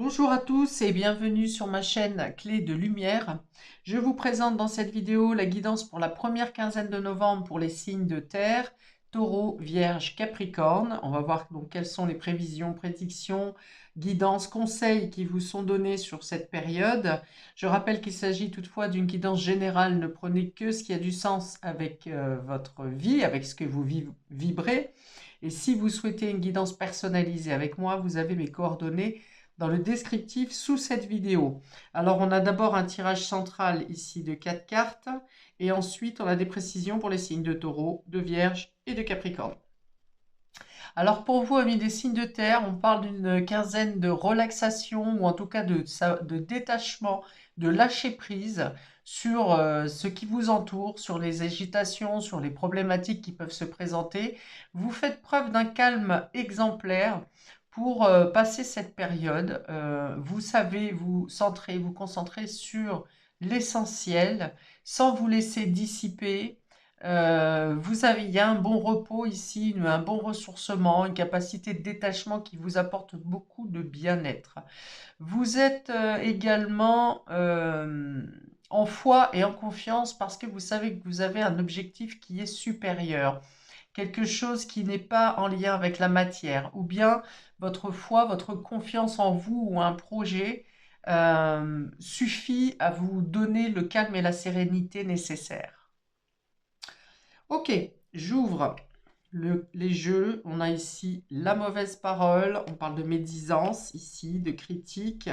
Bonjour à tous et bienvenue sur ma chaîne Clé de Lumière. Je vous présente dans cette vidéo la guidance pour la première quinzaine de novembre pour les signes de terre, Taureau, Vierge, Capricorne. On va voir donc quelles sont les prévisions, prédictions, guidances, conseils qui vous sont donnés sur cette période. Je rappelle qu'il s'agit toutefois d'une guidance générale. Ne prenez que ce qui a du sens avec votre vie, avec ce que vous vibrez. Et si vous souhaitez une guidance personnalisée avec moi, vous avez mes coordonnées dans le descriptif sous cette vidéo. Alors on a d'abord un tirage central ici de 4 cartes et ensuite on a des précisions pour les signes de Taureau, de Vierge et de Capricorne. Alors pour vous, amis des signes de terre, on parle d'une quinzaine de relaxation ou en tout cas de détachement, de lâcher prise sur ce qui vous entoure, sur les agitations, sur les problématiques qui peuvent se présenter. Vous faites preuve d'un calme exemplaire pour passer cette période. Vous savez vous centrer, vous concentrer sur l'essentiel sans vous laisser dissiper. Il y a un bon repos ici, un bon ressourcement, une capacité de détachement qui vous apporte beaucoup de bien-être. Vous êtes également en foi et en confiance parce que vous savez que vous avez un objectif qui est supérieur, quelque chose qui n'est pas en lien avec la matière, ou bien votre foi, votre confiance en vous ou un projet suffit à vous donner le calme et la sérénité nécessaires. Ok, j'ouvre les jeux. On a ici la mauvaise parole. On parle de médisance ici, de critique.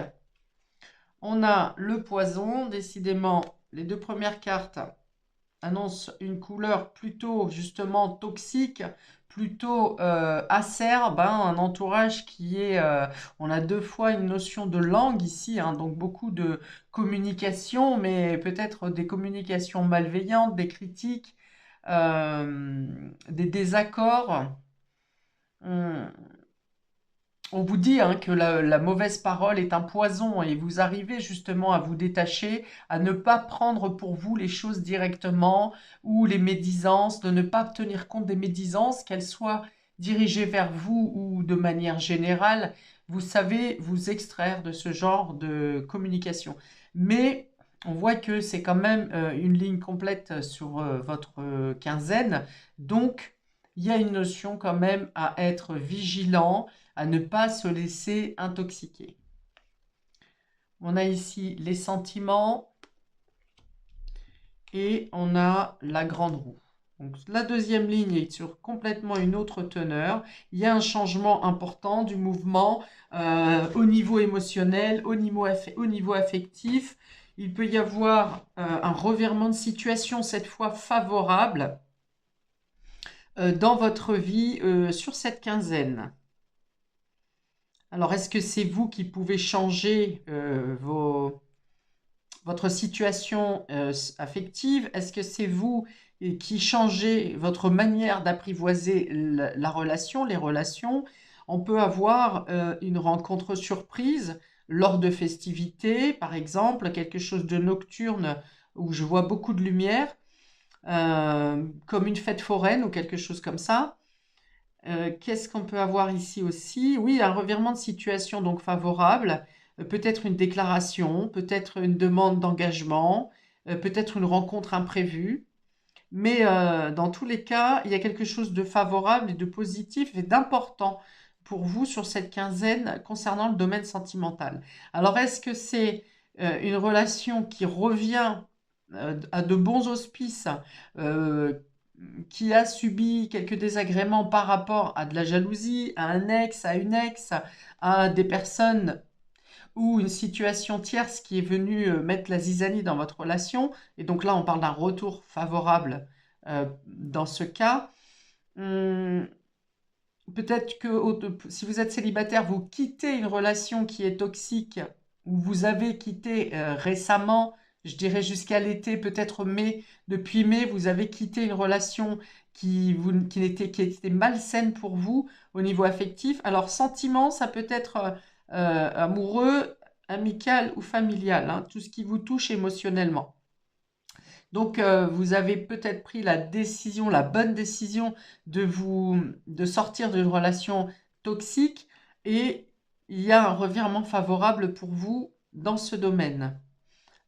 On a le poison. Décidément, les deux premières cartes annoncent une couleur plutôt justement toxique, plutôt acerbe, hein, un entourage qui est... on a deux fois une notion de langue ici, hein, donc beaucoup de communication, mais peut-être des communications malveillantes, des critiques, des désaccords. On, on vous dit hein, que la mauvaise parole est un poison et vous arrivez justement à vous détacher, à ne pas prendre pour vous les choses directement ou les médisances, de ne pas tenir compte des médisances, qu'elles soient dirigées vers vous ou de manière générale. Vous savez vous extraire de ce genre de communication. Mais on voit que c'est quand même une ligne complète sur votre quinzaine. Donc, il y a une notion quand même à être vigilant, à ne pas se laisser intoxiquer. On a ici les sentiments et on a la grande roue. Donc, la deuxième ligne est sur complètement une autre teneur. Il y a un changement important du mouvement au niveau émotionnel, au niveau affectif. Il peut y avoir un revirement de situation, cette fois favorable, dans votre vie sur cette quinzaine. Alors, est-ce que c'est vous qui pouvez changer votre situation affective? Est-ce que c'est vous qui changez votre manière d'apprivoiser la relation, les relations? On peut avoir une rencontre surprise lors de festivités, par exemple, quelque chose de nocturne où je vois beaucoup de lumière, comme une fête foraine ou quelque chose comme ça. Qu'est-ce qu'on peut avoir ici aussi? Oui, un revirement de situation donc favorable, peut-être une déclaration, peut-être une demande d'engagement, peut-être une rencontre imprévue. Mais dans tous les cas, il y a quelque chose de favorable et de positif et d'important pour vous sur cette quinzaine concernant le domaine sentimental. Alors, est-ce que c'est une relation qui revient à de bons auspices, euh, qui a subi quelques désagréments par rapport à de la jalousie, à un ex, à une ex, à des personnes ou une situation tierce qui est venue mettre la zizanie dans votre relation, et donc là on parle d'un retour favorable dans ce cas. Hum, Peut-être que si vous êtes célibataire, vous quittez une relation qui est toxique, ou vous avez quitté récemment, je dirais jusqu'à l'été, peut-être mai, depuis mai, vous avez quitté une relation qui était malsaine pour vous au niveau affectif. Alors, sentiment, ça peut être amoureux, amical ou familial, hein, tout ce qui vous touche émotionnellement. Donc, vous avez peut-être pris la décision, la bonne décision de sortir d'une relation toxique et il y a un revirement favorable pour vous dans ce domaine.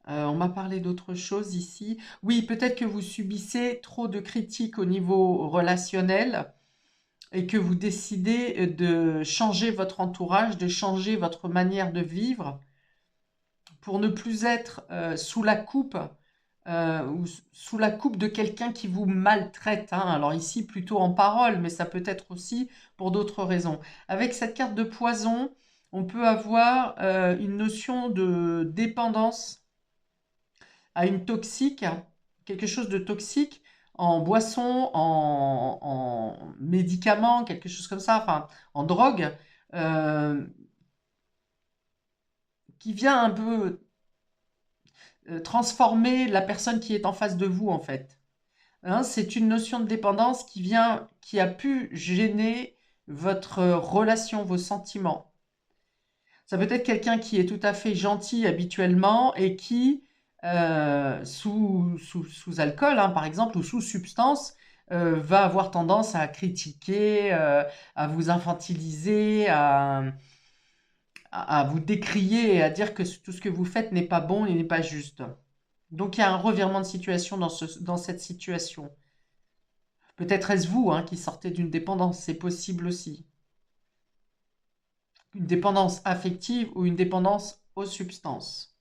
On m'a parlé d'autre chose ici. Oui, peut-être que vous subissez trop de critiques au niveau relationnel et que vous décidez de changer votre entourage, de changer votre manière de vivre pour ne plus être sous la coupe ou sous la coupe de quelqu'un qui vous maltraite, hein. Alors ici, plutôt en parole, mais ça peut être aussi pour d'autres raisons. Avec cette carte de poison, on peut avoir une notion de dépendance à une toxique, quelque chose de toxique en boisson, en médicament, quelque chose comme ça, enfin en drogue, euh, qui vient un peu transformer la personne qui est en face de vous, en fait. Hein, c'est une notion de dépendance qui vient, qui a pu gêner votre relation, vos sentiments. Ça peut être quelqu'un qui est tout à fait gentil habituellement et qui, sous alcool, hein, par exemple, ou sous substance, va avoir tendance à critiquer, à vous infantiliser, à vous décrier et à dire que tout ce que vous faites n'est pas bon et n'est pas juste. Donc il y a un revirement de situation dans cette situation. Peut-être est-ce vous, hein, qui sortez d'une dépendance, c'est possible aussi. Une dépendance affective ou une dépendance aux substances.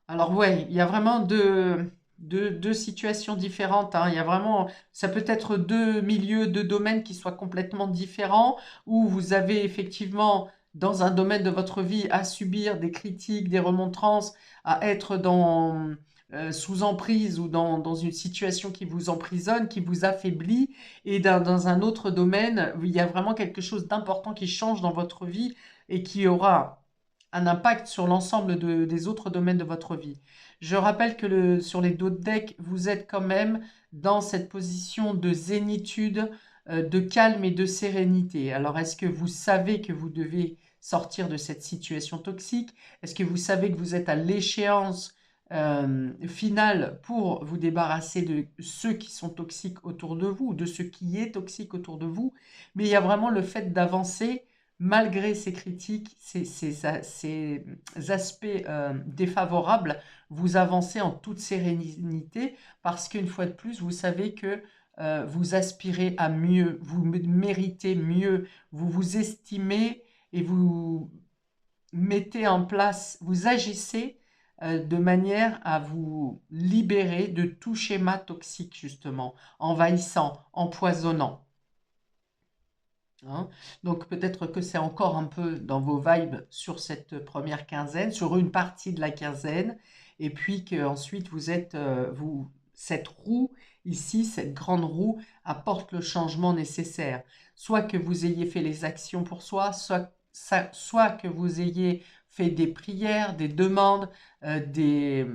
Alors ouais, il y a vraiment deux situations différentes, hein. Il y a vraiment, ça peut être deux milieux, deux domaines qui soient complètement différents, où vous avez effectivement dans un domaine de votre vie à subir des critiques, des remontrances, à être sous emprise ou dans une situation qui vous emprisonne, qui vous affaiblit, et dans un autre domaine, il y a vraiment quelque chose d'important qui change dans votre vie et qui aura un impact sur l'ensemble des autres domaines de votre vie. Je rappelle que sur les dos de deck, vous êtes quand même dans cette position de zénitude, de calme et de sérénité. Alors, est-ce que vous savez que vous devez sortir de cette situation toxique? Est-ce que vous savez que vous êtes à l'échéance finale pour vous débarrasser de ceux qui sont toxiques autour de vous, de ce qui est toxique autour de vous? Mais il y a vraiment le fait d'avancer malgré ces critiques, ces aspects défavorables, vous avancez en toute sérénité parce qu'une fois de plus, vous savez que vous aspirez à mieux, vous méritez mieux, vous vous estimez et vous mettez en place, vous agissez de manière à vous libérer de tout schéma toxique, justement, envahissant, empoisonnant. Hein. Donc peut-être que c'est encore un peu dans vos vibes sur cette première quinzaine, sur une partie de la quinzaine, et puis qu'ensuite vous êtes, cette roue ici, cette grande roue, apporte le changement nécessaire. Soit que vous ayez fait les actions pour soi, soit que vous ayez fait des prières, des demandes, des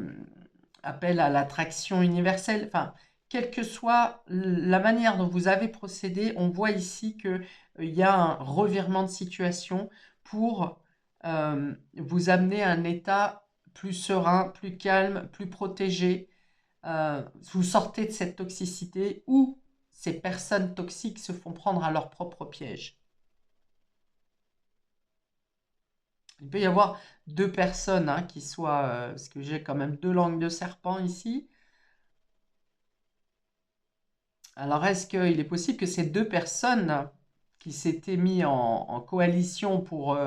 appels à l'attraction universelle, enfin, quelle que soit la manière dont vous avez procédé, on voit ici que il y a un revirement de situation pour vous amener à un état plus serein, plus calme, plus protégé. Vous sortez de cette toxicité où ces personnes toxiques se font prendre à leur propre piège. Il peut y avoir deux personnes, hein, qui soient, parce que j'ai quand même deux langues de serpent ici. Alors, est-ce qu'il est possible que ces deux personnes qui s'étaient mis en coalition pour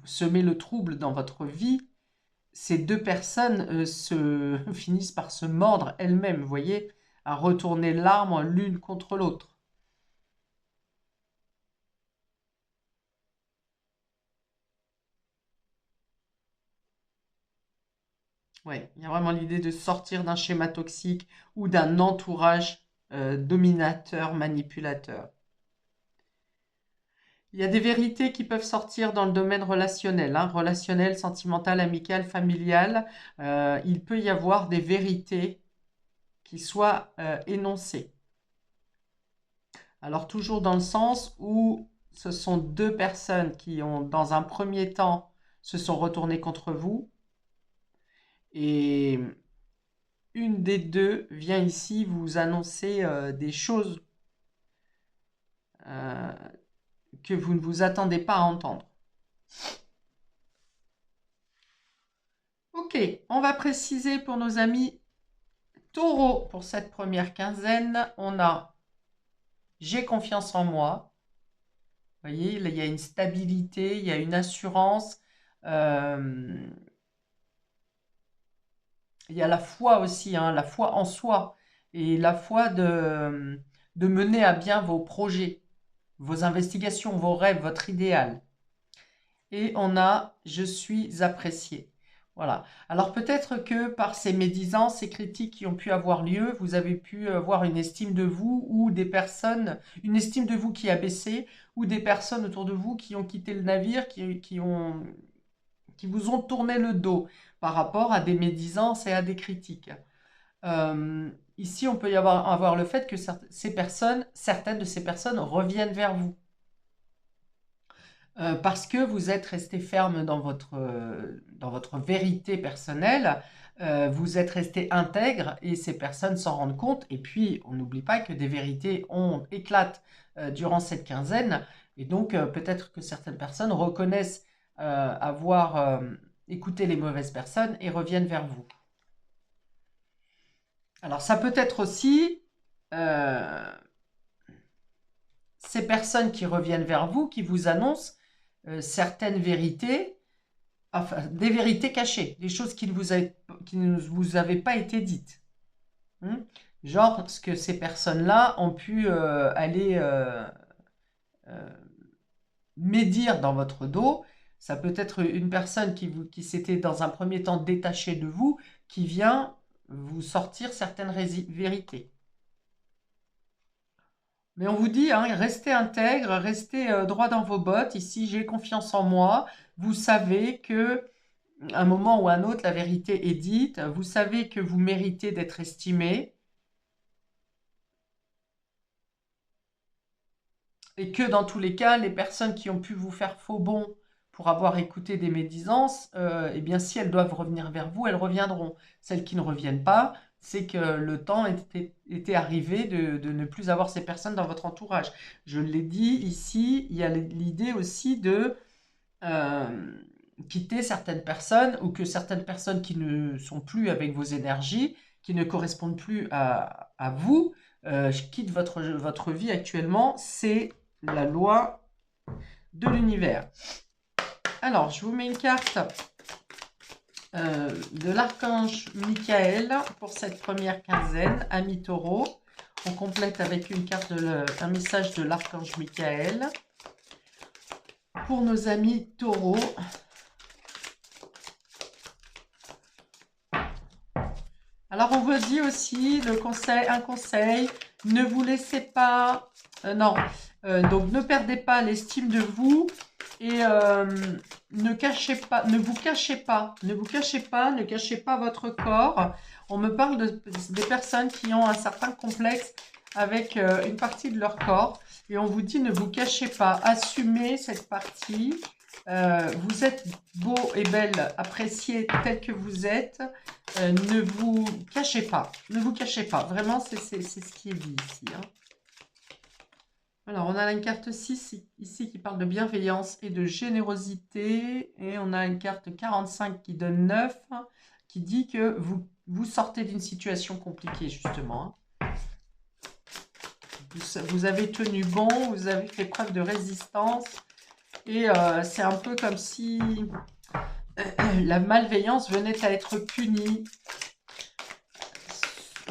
semer le trouble dans votre vie, ces deux personnes finissent par se mordre elles-mêmes, vous voyez, à retourner l'arme l'une contre l'autre. Oui, il y a vraiment l'idée de sortir d'un schéma toxique ou d'un entourage dominateur, manipulateur. Il y a des vérités qui peuvent sortir dans le domaine relationnel, hein, relationnel, sentimental, amical, familial. Il peut y avoir des vérités qui soient énoncées. Alors toujours dans le sens où ce sont deux personnes qui ont, dans un premier temps, se sont retournées contre vous et une des deux vient ici vous annoncer des choses que vous ne vous attendez pas à entendre. Ok, on va préciser pour nos amis taureaux pour cette première quinzaine. On a j'ai confiance en moi. Vous voyez, là, il y a une stabilité, il y a une assurance. euh, il y a la foi aussi, hein, la foi en soi et la foi de mener à bien vos projets, vos investigations, vos rêves, votre idéal. Et on a je suis apprécié. Voilà. Alors peut-être que par ces médisances, ces critiques qui ont pu avoir lieu, vous avez pu avoir une estime de vous ou des personnes, une estime de vous qui a baissé ou des personnes autour de vous qui ont quitté le navire, qui vous ont tourné le dos par rapport à des médisances et à des critiques. Ici, on peut y avoir le fait que certaines de ces personnes reviennent vers vous. Parce que vous êtes resté ferme dans votre vérité personnelle, vous êtes resté intègre et ces personnes s'en rendent compte. Et puis, on n'oublie pas que des vérités éclatent durant cette quinzaine. Et donc, peut-être que certaines personnes reconnaissent avoir écouté les mauvaises personnes et reviennent vers vous. Alors, ça peut être aussi euh, ces personnes qui reviennent vers vous, qui vous annoncent certaines vérités, enfin, des vérités cachées, des choses qui ne vous avaient pas été dites. Genre ce que ces personnes-là ont pu aller euh, médire dans votre dos. Ça peut être une personne qui s'était dans un premier temps détachée de vous, qui vient vous sortir certaines vérités. Mais on vous dit, hein, restez intègre, restez droit dans vos bottes. Ici, j'ai confiance en moi. Vous savez que un moment ou un autre, la vérité est dite. Vous savez que vous méritez d'être estimé et que dans tous les cas, les personnes qui ont pu vous faire faux bond pour avoir écouté des médisances, eh bien, si elles doivent revenir vers vous, elles reviendront. Celles qui ne reviennent pas, c'est que le temps était arrivé de ne plus avoir ces personnes dans votre entourage. Je l'ai dit ici, il y a l'idée aussi de euh, quitter certaines personnes ou que certaines personnes qui ne sont plus avec vos énergies, qui ne correspondent plus à vous, quittent votre vie actuellement. C'est la loi de l'univers. Alors, je vous mets une carte de l'archange Michael pour cette première quinzaine, amis taureaux. On complète avec une carte un message de l'archange Michael pour nos amis taureaux. Alors, on vous dit aussi un conseil, ne vous laissez pas, donc ne perdez pas l'estime de vous et ne vous cachez pas, ne cachez pas votre corps. On me parle des personnes qui ont un certain complexe avec une partie de leur corps et on vous dit ne vous cachez pas, assumez cette partie. Vous êtes beau et belle, appréciez tel que vous êtes. Ne vous cachez pas. Ne vous cachez pas. Vraiment, c'est ce qui est dit ici. Hein. Alors, on a une carte 6 ici qui parle de bienveillance et de générosité. Et on a une carte 45 qui donne 9, qui dit que vous sortez d'une situation compliquée, justement. Hein. Vous avez tenu bon, vous avez fait preuve de résistance. Et c'est un peu comme si la malveillance venait à être punie.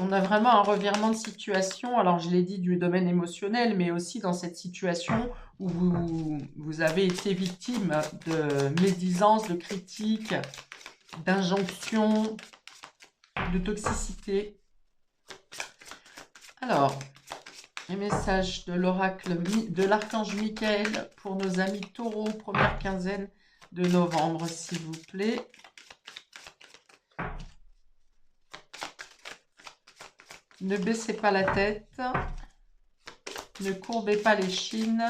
On a vraiment un revirement de situation. Alors, je l'ai dit du domaine émotionnel, mais aussi dans cette situation où vous avez été victime de médisance, de critiques, d'injonctions, de toxicité. Alors, les messages de l'oracle de l'archange Michael pour nos amis taureaux, première quinzaine de novembre, s'il vous plaît. Ne baissez pas la tête. Ne courbez pas les chines.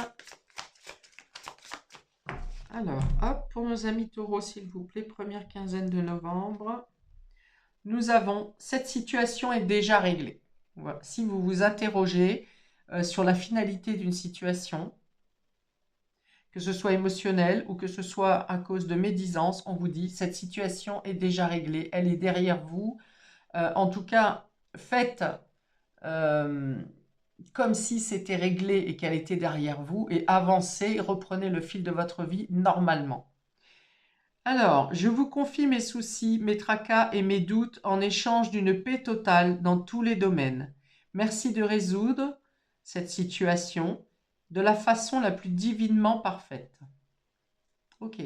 Alors, hop, pour nos amis taureaux, s'il vous plaît, première quinzaine de novembre. nous avons cette situation est déjà réglée. Voilà. Si vous vous interrogez sur la finalité d'une situation, que ce soit émotionnel ou que ce soit à cause de médisance, on vous dit cette situation est déjà réglée, elle est derrière vous. En tout cas, faites comme si c'était réglé et qu'elle était derrière vous et avancez, reprenez le fil de votre vie normalement. Alors, je vous confie mes soucis, mes tracas et mes doutes en échange d'une paix totale dans tous les domaines. Merci de résoudre cette situation de la façon la plus divinement parfaite. Ok.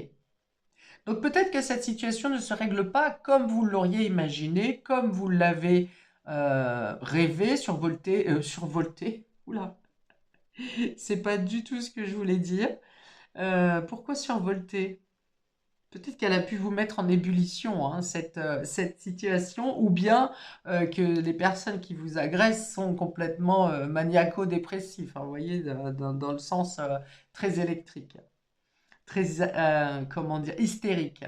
Donc peut-être que cette situation ne se règle pas comme vous l'auriez imaginé, comme vous l'avez rêvé, survolté. Oula, c'est pas du tout ce que je voulais dire. Pourquoi survolter? Peut-être qu'elle a pu vous mettre en ébullition, hein, cette situation, ou bien que les personnes qui vous agressent sont complètement maniaco-dépressifs, hein, vous voyez, dans le sens très électrique, très, comment dire, hystérique.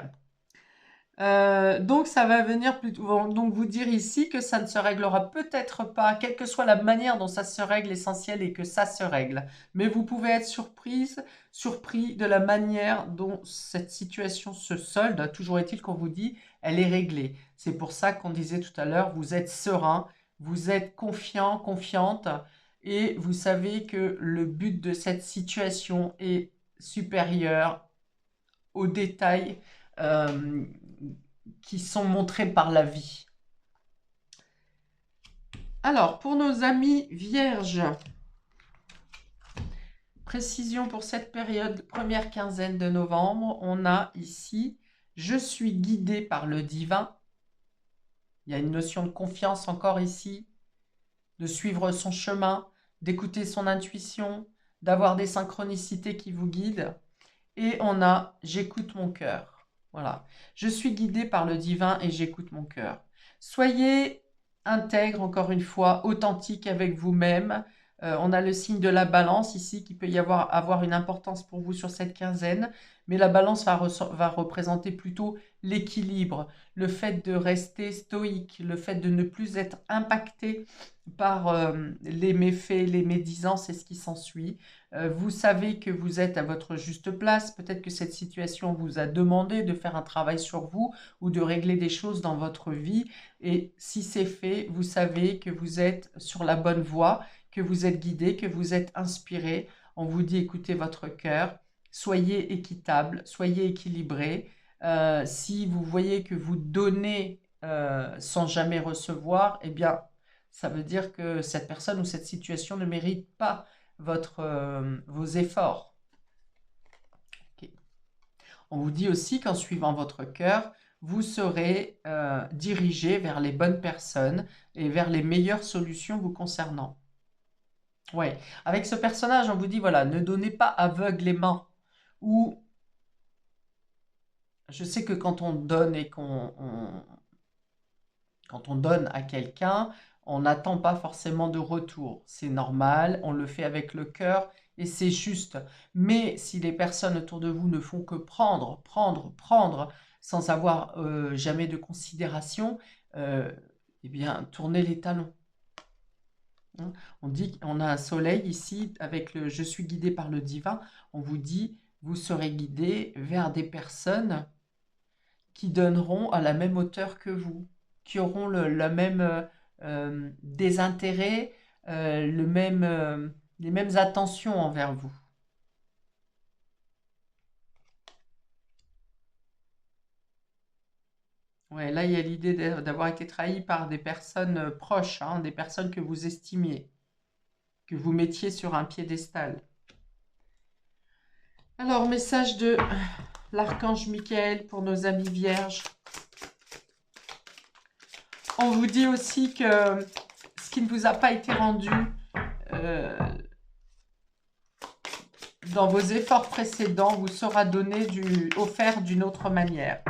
Donc ça va venir plutôt, donc vous dire ici que ça ne se réglera peut-être pas, quelle que soit la manière dont ça se règle, l'essentiel est que ça se règle. Mais vous pouvez être surpris de la manière dont cette situation se solde. Toujours est-il qu'on vous dit, elle est réglée. C'est pour ça qu'on disait tout à l'heure, vous êtes serein, vous êtes confiant, confiante, et vous savez que le but de cette situation est supérieur aux détails qui sont montrés par la vie. Alors, pour nos amis vierges, précision pour cette période, première quinzaine de novembre, on a ici « Je suis guidé par le divin ». Il y a une notion de confiance encore ici, de suivre son chemin, d'écouter son intuition, d'avoir des synchronicités qui vous guident. Et on a « J'écoute mon cœur ». Voilà. Je suis guidé par le divin et j'écoute mon cœur. Soyez intègre, encore une fois, authentique avec vous-même. On a le signe de la balance ici qui peut avoir une importance pour vous sur cette quinzaine. Mais la balance va représenter plutôt l'équilibre, le fait de rester stoïque, le fait de ne plus être impacté par les méfaits, les médisances et ce qui s'ensuit. Vous savez que vous êtes à votre juste place. Peut-être que cette situation vous a demandé de faire un travail sur vous ou de régler des choses dans votre vie. Et si c'est fait, vous savez que vous êtes sur la bonne voie, que vous êtes guidé, que vous êtes inspiré. On vous dit écoutez votre cœur, soyez équitable, soyez équilibré. Si vous voyez que vous donnez sans jamais recevoir, eh bien, ça veut dire que cette personne ou cette situation ne mérite pas vos efforts. Okay. On vous dit aussi qu'en suivant votre cœur, vous serez dirigé vers les bonnes personnes et vers les meilleures solutions vous concernant. Ouais, avec ce personnage, on vous dit, voilà, ne donnez pas aveuglément. Ou, je sais que quand on donne et quand on donne à quelqu'un, on n'attend pas forcément de retour. C'est normal, on le fait avec le cœur et c'est juste. Mais si les personnes autour de vous ne font que prendre, sans avoir jamais de considération, eh bien, tournez les talons. Hein. On dit qu'on a un soleil ici avec le « je suis guidé par le divin ». On vous dit, vous serez guidé vers des personnes qui donneront à la même hauteur que vous, qui auront le même désintérêt, les mêmes attentions envers vous. Ouais, là, il y a l'idée d'avoir été trahi par des personnes proches, hein, des personnes que vous estimiez, que vous mettiez sur un piédestal. Alors, message de l'archange Michael pour nos amis vierges. On vous dit aussi que ce qui ne vous a pas été rendu dans vos efforts précédents vous sera donné, offert d'une autre manière.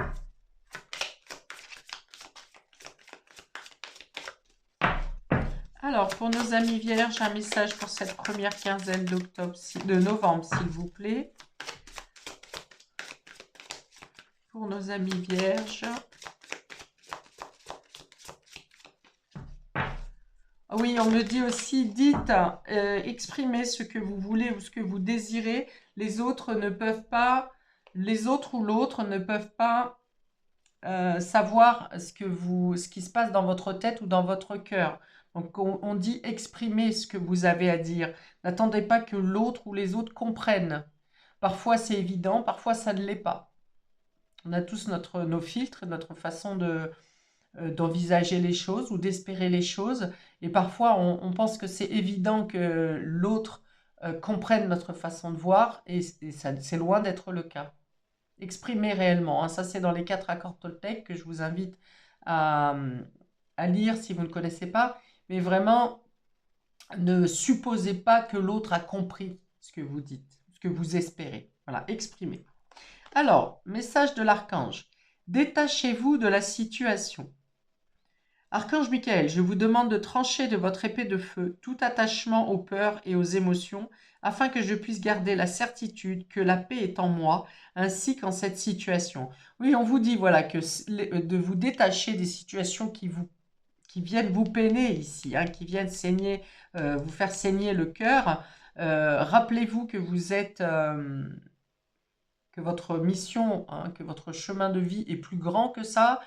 Alors, pour nos amis vierges, un message pour cette première quinzaine de novembre, s'il vous plaît. Pour nos amis vierges. Oui, on me dit aussi, dites, exprimez ce que vous voulez ou ce que vous désirez. Les autres ne peuvent pas, les autres ou l'autre ne peuvent pas savoir ce qui se passe dans votre tête ou dans votre cœur. Donc on dit exprimez ce que vous avez à dire. N'attendez pas que l'autre ou les autres comprennent. Parfois c'est évident, parfois ça ne l'est pas. On a tous nos filtres, notre façon d'envisager les choses ou d'espérer les choses. Et parfois, on pense que c'est évident que l'autre comprenne notre façon de voir, et c'est loin d'être le cas. Exprimez réellement, hein. Ça, c'est dans les 4 accords Toltec que je vous invite à, à lire si vous ne connaissez pas. Mais vraiment, ne supposez pas que l'autre a compris ce que vous dites, ce que vous espérez. Voilà, exprimez. Alors, message de l'archange. Détachez-vous de la situation. Archange Michael, je vous demande de trancher de votre épée de feu tout attachement aux peurs et aux émotions, afin que je puisse garder la certitude que la paix est en moi, ainsi qu'en cette situation. Oui, on vous dit voilà que de vous détacher des situations qui viennent vous peiner ici, hein, qui viennent saigner, vous faire saigner le cœur. Rappelez-vous que vous êtes, que votre mission, hein, que votre chemin de vie est plus grand que ça,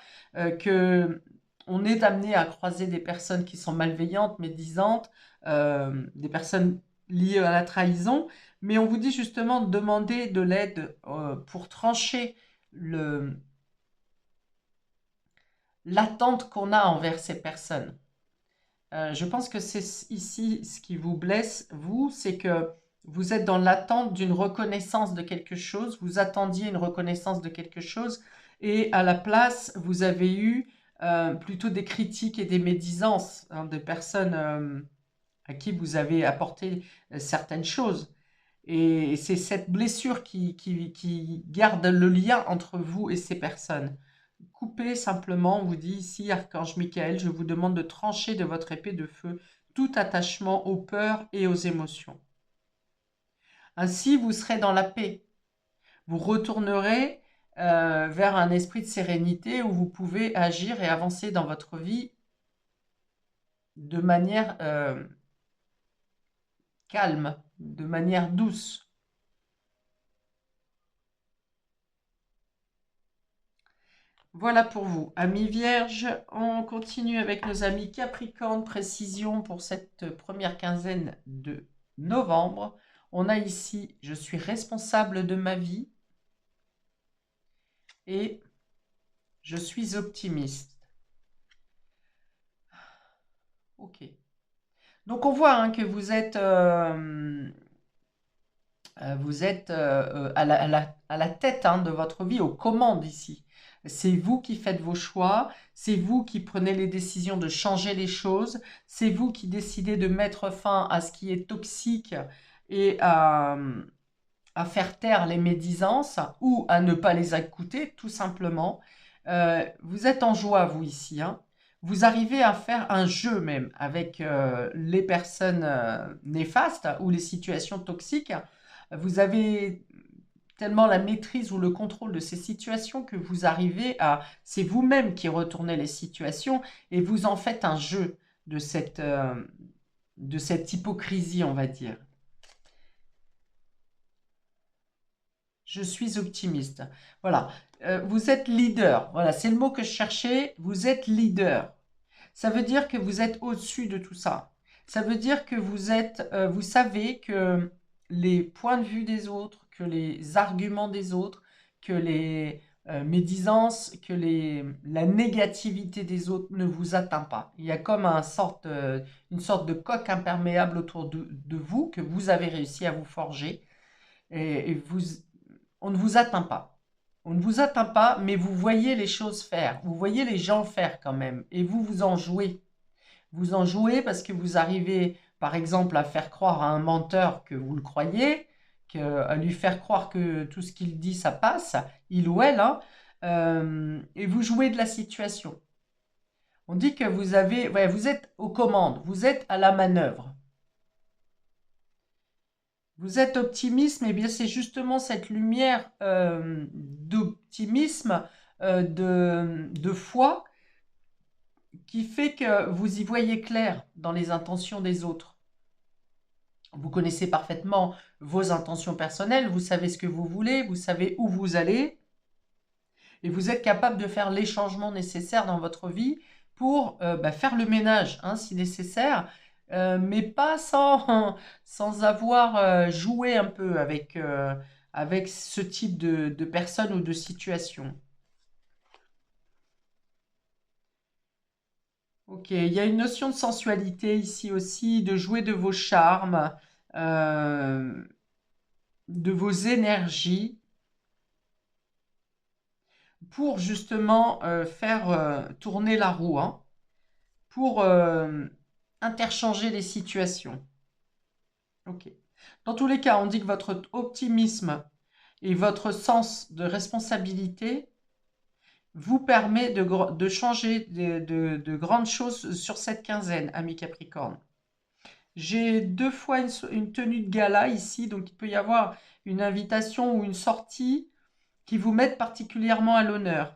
que on est amené à croiser des personnes qui sont malveillantes, médisantes, des personnes liées à la trahison, mais on vous dit justement de demander de l'aide pour trancher l'attente qu'on a envers ces personnes. Je pense que c'est ici ce qui vous blesse, vous, c'est que vous êtes dans l'attente d'une reconnaissance de quelque chose, vous attendiez une reconnaissance de quelque chose, et à la place, vous avez eu plutôt des critiques et des médisances, hein, de personnes à qui vous avez apporté certaines choses. Et c'est cette blessure qui garde le lien entre vous et ces personnes. Coupez simplement, on vous dit ici, Archange Michael, je vous demande de trancher de votre épée de feu tout attachement aux peurs et aux émotions. Ainsi, vous serez dans la paix. Vous retournerez vers un esprit de sérénité où vous pouvez agir et avancer dans votre vie de manière calme, de manière douce. Voilà pour vous, amis vierges. On continue avec nos amis Capricorne, précision pour cette première quinzaine de novembre. On a ici, je suis responsable de ma vie et je suis optimiste. Ok. Donc on voit, hein, que vous êtes à la tête, hein, de votre vie, aux commandes ici. C'est vous qui faites vos choix, c'est vous qui prenez les décisions de changer les choses, c'est vous qui décidez de mettre fin à ce qui est toxique et à faire taire les médisances ou à ne pas les écouter, tout simplement. Vous êtes en joie, vous, ici, hein. Vous arrivez à faire un jeu même avec les personnes néfastes ou les situations toxiques. Vous avez tellement la maîtrise ou le contrôle de ces situations que vous arrivez à... C'est vous-même qui retournez les situations et vous en faites un jeu de cette hypocrisie, on va dire. Je suis optimiste. Voilà. Vous êtes leader. Voilà, c'est le mot que je cherchais. Vous êtes leader. Ça veut dire que vous êtes au-dessus de tout ça. Ça veut dire que vous savez que les points de vue des autres, que les arguments des autres, que les médisances, la négativité des autres ne vous atteint pas. Il y a comme une sorte de coque imperméable autour de vous que vous avez réussi à vous forger. Et on ne vous atteint pas. On ne vous atteint pas, mais vous voyez les choses faire. Vous voyez les gens faire quand même. Et vous en jouez. Vous en jouez parce que vous arrivez, par exemple, à faire croire à un menteur que vous le croyez, à lui faire croire que tout ce qu'il dit, ça passe, il ou elle, hein, et vous jouez de la situation. On dit que vous êtes aux commandes, vous êtes à la manœuvre. Vous êtes optimiste, mais bien c'est justement cette lumière d'optimisme, de foi, qui fait que vous y voyez clair dans les intentions des autres. Vous connaissez parfaitement vos intentions personnelles, vous savez ce que vous voulez, vous savez où vous allez, et vous êtes capable de faire les changements nécessaires dans votre vie pour faire le ménage, hein, si nécessaire, mais pas sans, sans avoir joué un peu avec ce type de personne ou de situation. Ok, il y a une notion de sensualité ici aussi, de jouer de vos charmes, euh, de vos énergies, pour justement faire tourner la roue, hein, pour interchanger les situations. Ok. Dans tous les cas, on dit que votre optimisme et votre sens de responsabilité vous permet de changer de grandes choses sur cette quinzaine, amis Capricorne. J'ai deux fois une tenue de gala ici, donc il peut y avoir une invitation ou une sortie qui vous mettent particulièrement à l'honneur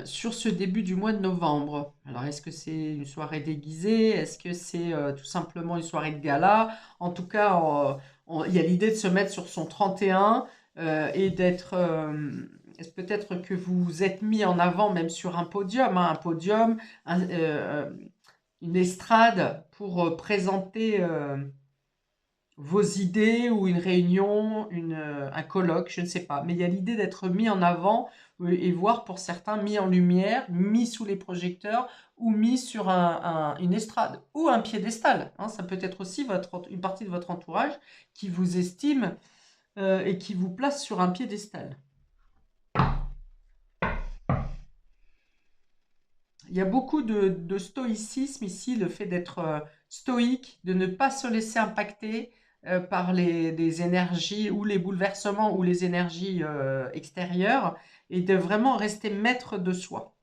sur ce début du mois de novembre. Alors, est-ce que c'est une soirée déguisée? Est-ce que c'est tout simplement une soirée de gala? En tout cas, il y a l'idée de se mettre sur son 31 et d'être... peut-être que vous vous êtes mis en avant même sur un podium, une estrade pour présenter vos idées ou une réunion, un colloque, je ne sais pas. Mais il y a l'idée d'être mis en avant et voire pour certains mis en lumière, mis sous les projecteurs ou mis sur une estrade ou un piédestal, hein. Ça peut être aussi une partie de votre entourage qui vous estime et qui vous place sur un piédestal. Il y a beaucoup de stoïcisme ici, le fait d'être stoïque, de ne pas se laisser impacter par les énergies ou les bouleversements ou les énergies extérieures et de vraiment rester maître de soi.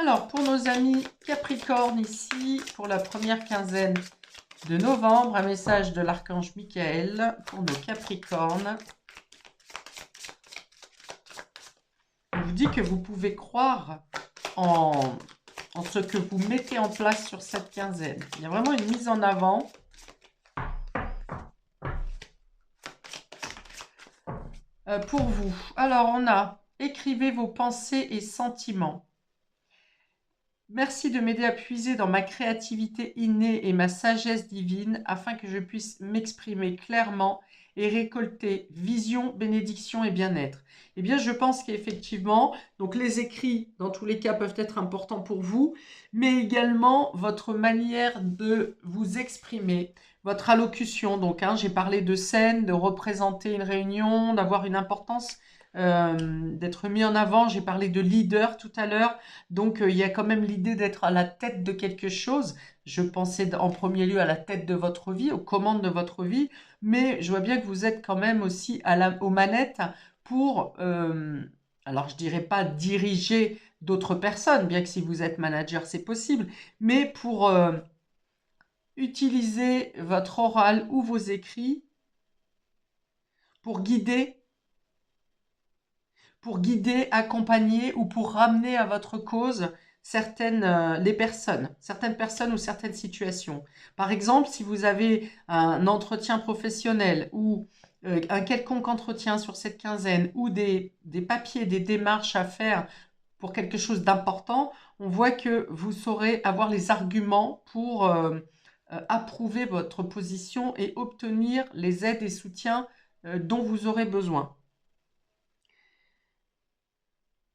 Alors, pour nos amis Capricorne ici, pour la première quinzaine de novembre, un message de l'archange Michael pour nos Capricornes. Il vous dit que vous pouvez croire en ce que vous mettez en place sur cette quinzaine. Il y a vraiment une mise en avant. Pour vous. Alors, on a écrivez vos pensées et sentiments. Merci de m'aider à puiser dans ma créativité innée et ma sagesse divine afin que je puisse m'exprimer clairement et récolter vision, bénédiction et bien-être. Eh bien, je pense qu'effectivement, donc les écrits, dans tous les cas, peuvent être importants pour vous, mais également votre manière de vous exprimer, votre allocution. Donc, hein, j'ai parlé de scène, de représenter une réunion, d'avoir une importance, d'être mis en avant. J'ai parlé de leader tout à l'heure. Donc, il y a quand même l'idée d'être à la tête de quelque chose. Je pensais en premier lieu à la tête de votre vie, aux commandes de votre vie, mais je vois bien que vous êtes quand même aussi aux manettes pour, alors je dirais pas diriger d'autres personnes, bien que si vous êtes manager, c'est possible, mais pour utiliser votre oral ou vos écrits pour guider, accompagner ou pour ramener à votre cause certaines personnes ou certaines situations. Par exemple, si vous avez un entretien professionnel ou un quelconque entretien sur cette quinzaine ou des papiers, des démarches à faire pour quelque chose d'important, on voit que vous saurez avoir les arguments pour approuver votre position et obtenir les aides et soutiens dont vous aurez besoin.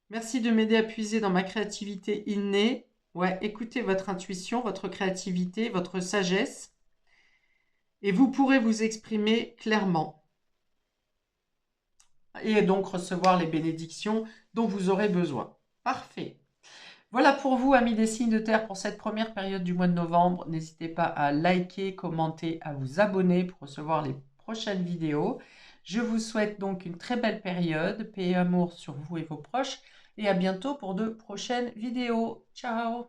Merci de m'aider à puiser dans ma créativité innée. Ouais, écoutez votre intuition, votre créativité, votre sagesse, et vous pourrez vous exprimer clairement et donc recevoir les bénédictions dont vous aurez besoin. Parfait. Voilà pour vous, amis des signes de terre, pour cette première période du mois de novembre. N'hésitez pas à liker, commenter, à vous abonner pour recevoir les prochaines vidéos. Je vous souhaite donc une très belle période, paix et amour sur vous et vos proches, et à bientôt pour de prochaines vidéos. Ciao!